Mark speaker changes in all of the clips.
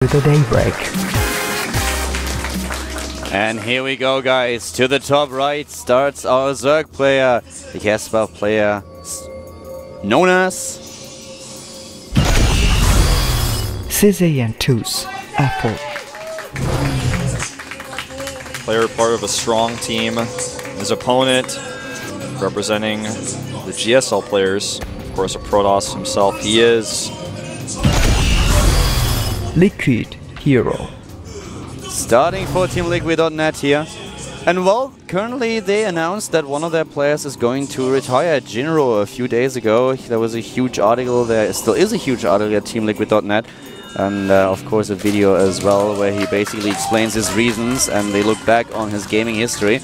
Speaker 1: to the daybreak.
Speaker 2: And here we go, guys. To the top right starts our Zerg player, the Casper player known as
Speaker 1: CZ2's Apple.
Speaker 3: Player part of a strong team. His opponent representing the GSL players, of course, a Protoss himself. He is
Speaker 1: Liquid Hero.
Speaker 2: starting for Team Liquid.net here. And well, currently they announced that one of their players is going to retire. Jinro, a few days ago, there was a huge article, there still is a huge article at Team Liquid.net. And of course a video as well where he basically explains his reasons and they look back on his gaming history.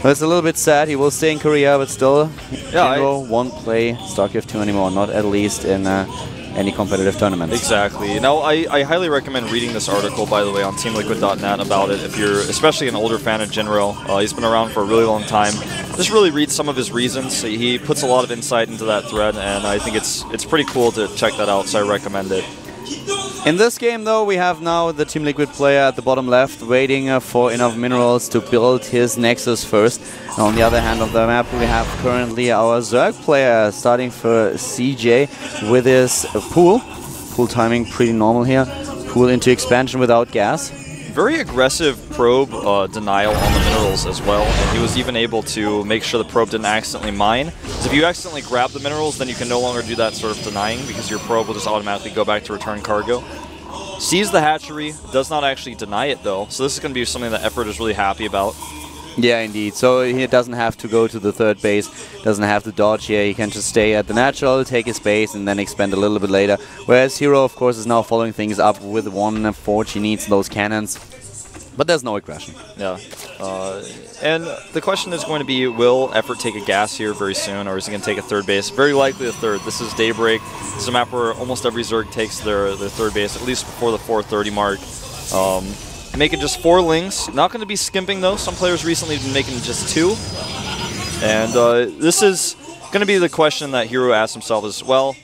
Speaker 2: Well, it's a little bit sad, he will stay in Korea, but still, Jinro won't play StarCraft 2 anymore, not at least in any competitive tournament.
Speaker 3: Exactly. Now, I highly recommend reading this article, by the way, on TeamLiquid.net about it if you're especially an older fan of Jinro. He's been around for a really long time. Just really read some of his reasons. He puts a lot of insight into that thread, and I think it's pretty cool to check that out, so I recommend it.
Speaker 2: In this game, though, we have now the Team Liquid player at the bottom left waiting for enough minerals to build his Nexus first. And on the other hand of the map, we have currently our Zerg player starting for CJ with his pool. Pool timing pretty normal here. Pool into expansion without gas.
Speaker 3: Very aggressive probe denial on the minerals as well, and he was even able to make sure the probe didn't accidentally mine. Because if you accidentally grab the minerals, then you can no longer do that sort of denying because your probe will just automatically go back to return cargo. Sees the hatchery, does not actually deny it though, so this is going to be something that Effort is really happy about.
Speaker 2: Yeah, indeed. So he doesn't have to go to the third base, doesn't have to dodge here. He can just stay at the natural, take his base, and then expand a little bit later. Whereas Hero, of course, is now following things up with one forge. He needs those cannons. But there's no aggression.
Speaker 3: Yeah. And the question is going to be, will Effort take a gas here very soon, or is he going to take a third base? Very likely a third. This is Daybreak. This is a map where almost every Zerg takes their third base, at least before the 430 mark. Making just 4 lings. Not going to be skimping, though. Some players recently have been making just 2. And this is going to be the question that Hero asks himself is, well,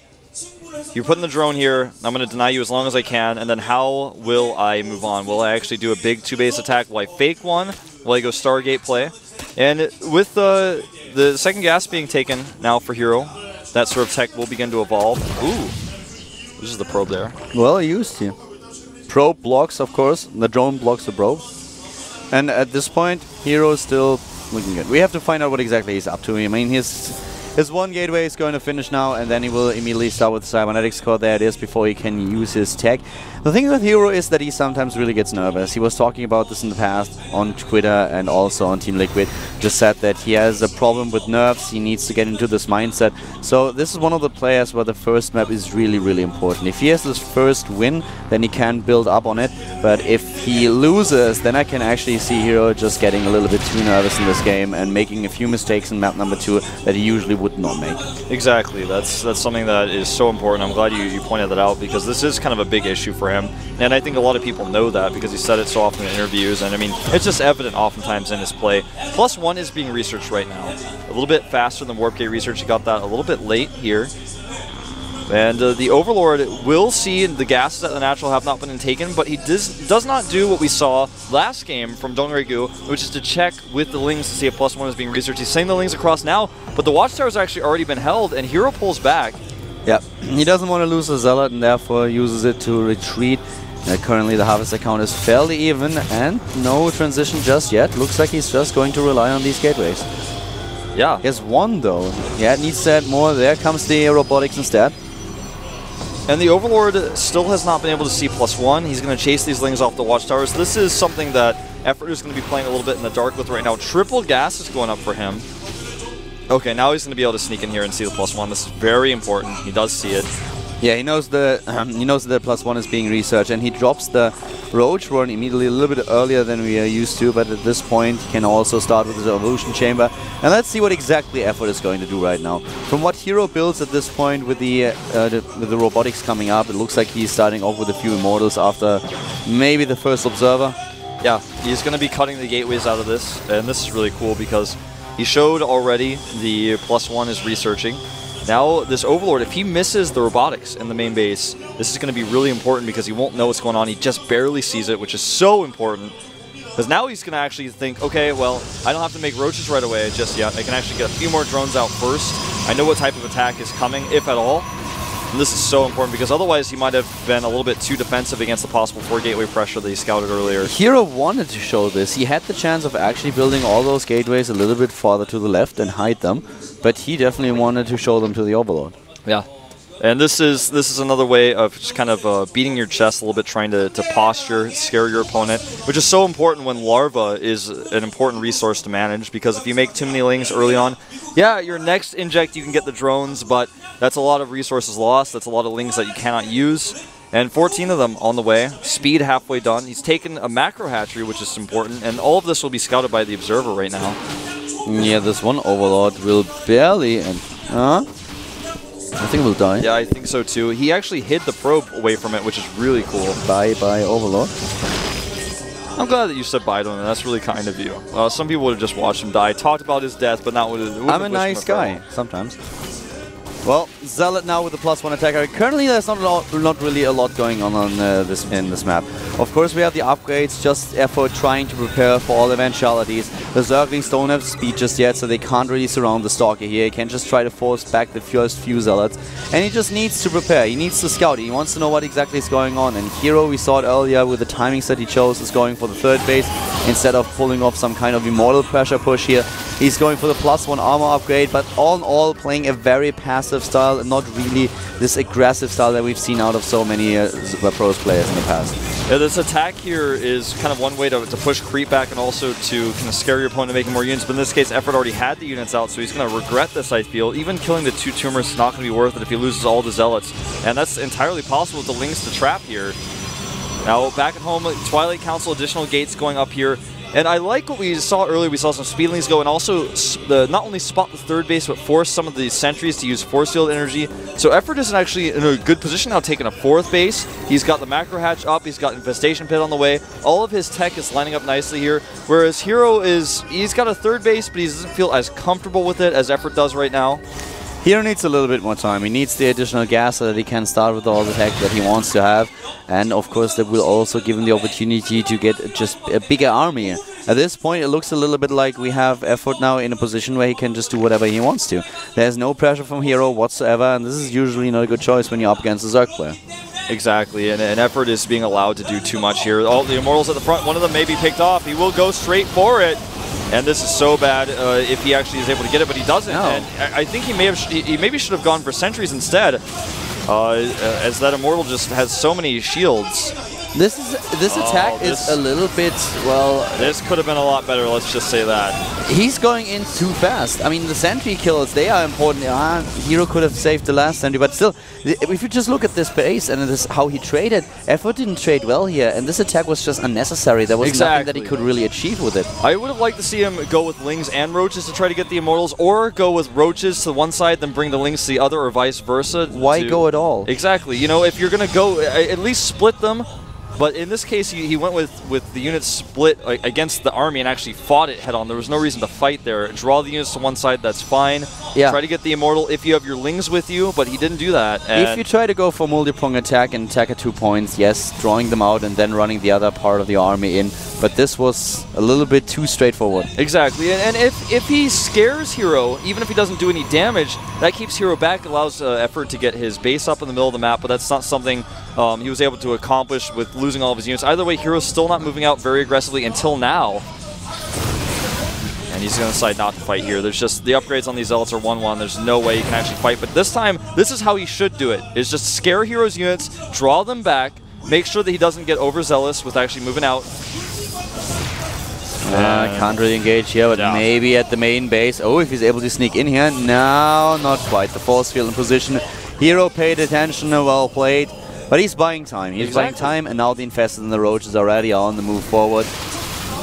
Speaker 3: you're putting the drone here, I'm going to deny you as long as I can, and then how will I move on? Will I actually do a big 2-base attack? Will I fake one? Will I go Stargate play? And with the second gas being taken now for Hero, that sort of tech will begin to evolve. Ooh, this is the probe there.
Speaker 2: Well used here. Probe blocks, of course. The drone blocks the probe. And at this point, Hero is still looking good. We have to find out what exactly he's up to. I mean, his one gateway is going to finish now, and then he will immediately start with the Cybernetics core. There it is, before he can use his tech. The thing with Hero is that he sometimes really gets nervous. He was talking about this in the past on Twitter and also on Team Liquid. Just said that he has a problem with nerves. He needs to get into this mindset. So this is one of the players where the first map is really, really important. If he has this first win, then he can build up on it. But if he loses, then I can actually see Hero just getting a little bit too nervous in this game and making a few mistakes in map number 2 that he usually would not make.
Speaker 3: Exactly. That's something that is so important. I'm glad you pointed that out because this is kind of a big issue for him. And I think a lot of people know that because he said it so often in interviews. And I mean, it's just evident oftentimes in his play. +1 is being researched right now. A little bit faster than Warp Gate research. He got that a little bit late here. And the Overlord will see the gases at the natural have not been taken, but he does not do what we saw last game from Dongregu, which is to check with the Lings to see if +1 is being researched. He's sending the Lings across now, but the Watchtower's actually already been held, and Hero pulls back.
Speaker 2: Yeah, he doesn't want to lose the Zealot and therefore uses it to retreat. Currently the Harvest account is fairly even and no transition just yet. Looks like he's just going to rely on these gateways.
Speaker 3: Yeah.
Speaker 2: He has 1 though. Yeah, it needs to add more. There comes the robotics instead.
Speaker 3: And the Overlord still has not been able to see +1. He's going to chase these Lings off the Watchtowers. This is something that Effort is going to be playing a little bit in the dark with right now. Triple gas is going up for him. Okay, now he's going to be able to sneak in here and see the +1. This is very important. He does see it.
Speaker 2: Yeah, he knows that +1 is being researched, and he drops the Roach Run immediately a little bit earlier than we are used to, but at this point he can also start with his Evolution Chamber. And let's see what exactly Effort is going to do right now. From what Hero builds at this point with the robotics coming up, it looks like he's starting off with a few Immortals after maybe the first Observer.
Speaker 3: Yeah, he's going to be cutting the gateways out of this, and this is really cool because he showed already the +1 is researching. Now, this Overlord, if he misses the robotics in the main base, this is going to be really important because he won't know what's going on. He just barely sees it, which is so important. Because now he's going to actually think, okay, well, I don't have to make roaches right away just yet. I can actually get a few more drones out first. I know what type of attack is coming, if at all. And this is so important because otherwise he might have been a little bit too defensive against the possible 4 gateway pressure that he scouted earlier.
Speaker 2: Hero wanted to show this. He had the chance of actually building all those gateways a little bit farther to the left and hide them, but he definitely wanted to show them to the Overlord.
Speaker 3: Yeah. And this is another way of just kind of beating your chest a little bit, trying to posture, scare your opponent, which is so important when Larva is an important resource to manage, because if you make too many lings early on, yeah, your next inject you can get the drones, but that's a lot of resources lost, that's a lot of lings that you cannot use, and 14 of them on the way, speed halfway done. He's taken a macro hatchery, which is important, and all of this will be scouted by the Observer right now.
Speaker 2: Yeah, this one Overlord will barely, and I think it will die.
Speaker 3: Yeah, I think so too. He actually hid the probe away from it, which is really cool.
Speaker 2: Bye, Overlord.
Speaker 3: I'm glad that you said bye to him. That's really kind of you. Some people would have just watched him die, talked about his death, but not would have.
Speaker 2: I'm a nice guy, sometimes. Well, Zealot now with the +1 attacker. Currently, there's not really a lot going on in this map. Of course, we have the upgrades, just Effort trying to prepare for all eventualities. The Zerglings don't have speed just yet, so they can't really surround the Stalker here. He can just try to force back the first few Zealots. And he just needs to prepare. He needs to scout. He wants to know what exactly is going on. And Hero, we saw it earlier with the timings that he chose, is going for the 3rd base instead of pulling off some kind of immortal pressure push here. He's going for the +1 armor upgrade, but all in all, playing a very passive style and not really this aggressive style that we've seen out of so many pros players in the past.
Speaker 3: Yeah, this attack here is kind of one way to push creep back and also to kind of scare your opponent, making more units. But in this case, Effort already had the units out, so he's going to regret this, I feel. Even killing the 2 tumors is not going to be worth it if he loses all the Zealots. And that's entirely possible with the Lings to trap here. Now, back at home, Twilight Council, additional gates going up here. And I like what we saw earlier. We saw some speedlings go and also not only spot the 3rd base, but force some of the sentries to use force field energy. So Effort is actually in a good position now, taking a 4th base. He's got the macro hatch up. He's got Infestation Pit on the way. All of his tech is lining up nicely here. Whereas Hero he's got a 3rd base, but he doesn't feel as comfortable with it as Effort does right now.
Speaker 2: Hero needs a little bit more time. He needs the additional gas so that he can start with all the tech that he wants to have. And of course, that will also give him the opportunity to get just a bigger army. At this point, it looks a little bit like we have Effort now in a position where he can just do whatever he wants to. There's no pressure from Hero whatsoever, and this is usually not a good choice when you're up against a Zerg player.
Speaker 3: Exactly, and Effort is being allowed to do too much here. All the Immortals at the front, one of them may be picked off. He will go straight for it. And this is so bad if he actually is able to get it, but he doesn't. No. And I think he maybe should have gone for sentries instead, as that Immortal just has so many shields.
Speaker 2: This attack is a little bit, well...
Speaker 3: This could have been a lot better, let's just say that.
Speaker 2: He's going in too fast. I mean, the sentry kills, they are important. Hero could have saved the last sentry, but still, if you just look at this base and this, how he traded, Effort didn't trade well here, and this attack was just unnecessary. There was nothing that he could really achieve with it.
Speaker 3: I would have liked to see him go with Lings and Roaches to try to get the Immortals, or go with Roaches to one side, then bring the Lings to the other, or vice versa.
Speaker 2: Why go at all?
Speaker 3: Exactly. You know, if you're going to go, at least split them. But in this case, he went with the units split against the army and actually fought it head-on. There was no reason to fight there. Draw the units to one side, that's fine. Yeah. Try to get the Immortal if you have your Lings with you, but he didn't do that. And
Speaker 2: if you try to go for multi-prong attack and attack at 2 points, yes, drawing them out and then running the other part of the army in. But this was a little bit too straightforward.
Speaker 3: Exactly, and if he scares Hero, even if he doesn't do any damage, that keeps Hero back, allows Effort to get his base up in the middle of the map, but that's not something he was able to accomplish with losing all of his units. Either way, Hero's still not moving out very aggressively until now. And he's going to decide not to fight here. There's just, the upgrades on these Zealots are 1-1. There's no way he can actually fight. But this time, this is how he should do it, is just scare Hero's units, draw them back, make sure that he doesn't get overzealous with actually moving out.
Speaker 2: Can't really engage here, but maybe at the main base. Oh, if he's able to sneak in here. No, not quite. The force field in position. Hero paid attention, well played. But he's buying time. He's buying time, and now the Infested and the Roaches already are on the move forward.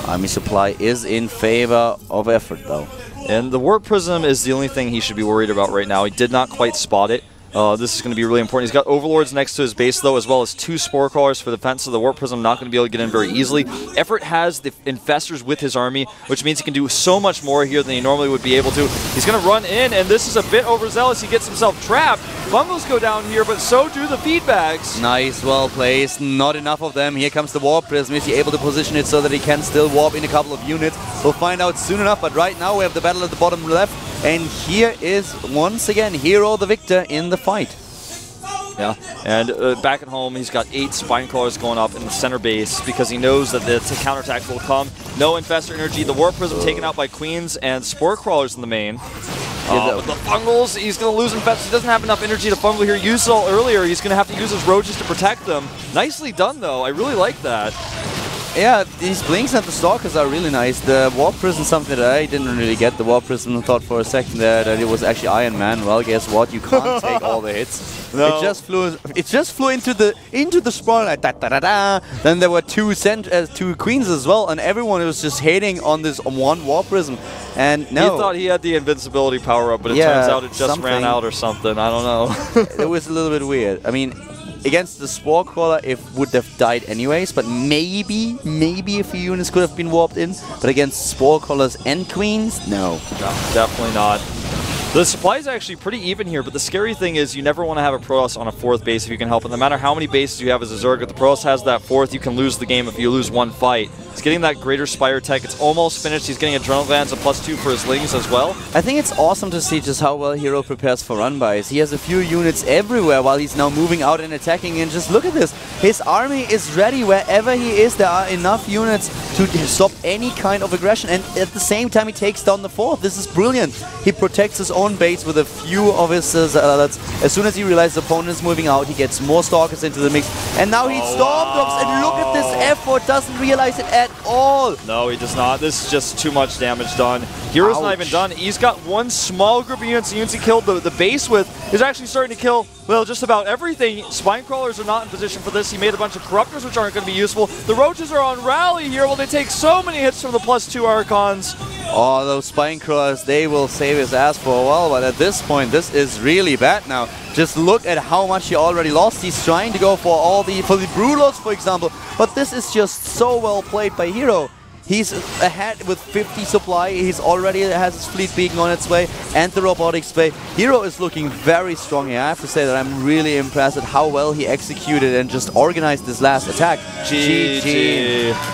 Speaker 2: Army supply is in favor of Effort, though.
Speaker 3: And the Warp Prism is the only thing he should be worried about right now. He did not quite spot it. This is going to be really important. He's got Overlords next to his base, though, as well as 2 Spore Crawlers for the defense, so the Warp Prism not going to be able to get in very easily. Effort has the Infestors with his army, which means he can do so much more here than he normally would be able to. He's going to run in, and this is a bit overzealous. He gets himself trapped. Bungles go down here, but so do the feedbacks.
Speaker 2: Nice, well placed. Not enough of them. Here comes the Warp Prism. Is he able to position it so that he can still warp in a couple of units? We'll find out soon enough, but right now we have the battle at the bottom left, and here is once again Hero the victor in the fight.
Speaker 3: Yeah, and back at home, he's got 8 Spine Crawlers going up in the center base because he knows that the counterattack will come. No Infestor energy. The Warp Prism taken out by Queens and Spore Crawlers in the main. With the Fungals, he's going to lose Infestors. He doesn't have enough energy to Fungal here. Used all earlier. He's going to have to use his Roaches to protect them. Nicely done, though. I really like that.
Speaker 2: Yeah, these Blinks and the Stalkers are really nice. The Warp Prism, something that I didn't really get. The Warp Prism, I thought for a second there that it was actually Iron Man. Well, guess what? You can't take all the hits. No. It just flew into the spawn like da da da da. Then there were 2 Queens as well, and everyone was just hating on this one Warp Prism. And no,
Speaker 3: he thought he had the invincibility power up, but it turns out it just ran out or something. I don't know.
Speaker 2: It was a little bit weird. I mean, against the Spore Crawler, it would have died anyways, but maybe a few units could have been warped in. But against Spore Crawlers and Queens, no.
Speaker 3: Definitely not. The supply is actually pretty even here, but the scary thing is you never want to have a Protoss on a 4th base if you can help it. No matter how many bases you have as a Zerg, if the Protoss has that 4th, you can lose the game if you lose one fight. He's getting that Greater Spire tech. It's almost finished. He's getting Adrenal Glands, a +2 for his Lings as well.
Speaker 2: I think it's awesome to see just how well Hero prepares for run-bys. He has a few units everywhere while he's now moving out and attacking, and just look at this. His army is ready wherever he is. There are enough units to stop any kind of aggression, and at the same time he takes down the 4th. This is brilliant. He protects his own base with a few of his Zealots. As soon as he realizes the opponent is moving out, he gets more Stalkers into the mix, and now he Storm Drops, and look at this effort, doesn't realize it at all.
Speaker 3: No, he does not. This is just too much damage done. Hero's not even done. He's got one small group of units. The units he killed the base with is actually starting to kill, well, just about everything. Spine Crawlers are not in position for this. He made a bunch of Corruptors, which aren't going to be useful. The Roaches are on rally here. Well, they take so many hits from the +2 Archons.
Speaker 2: Oh, those Spine Crawlers, they will save his ass for a while, but at this point, this is really bad now. Just look at how much he already lost. He's trying to go for the Brewlords, for example, but this is just so well played by Hero. He's ahead with 50 supply. He's already has his fleet beacon on its way and the robotics bay. Hero is looking very strong here. I have to say that I'm really impressed at how well he executed and just organized this last attack.
Speaker 3: GG.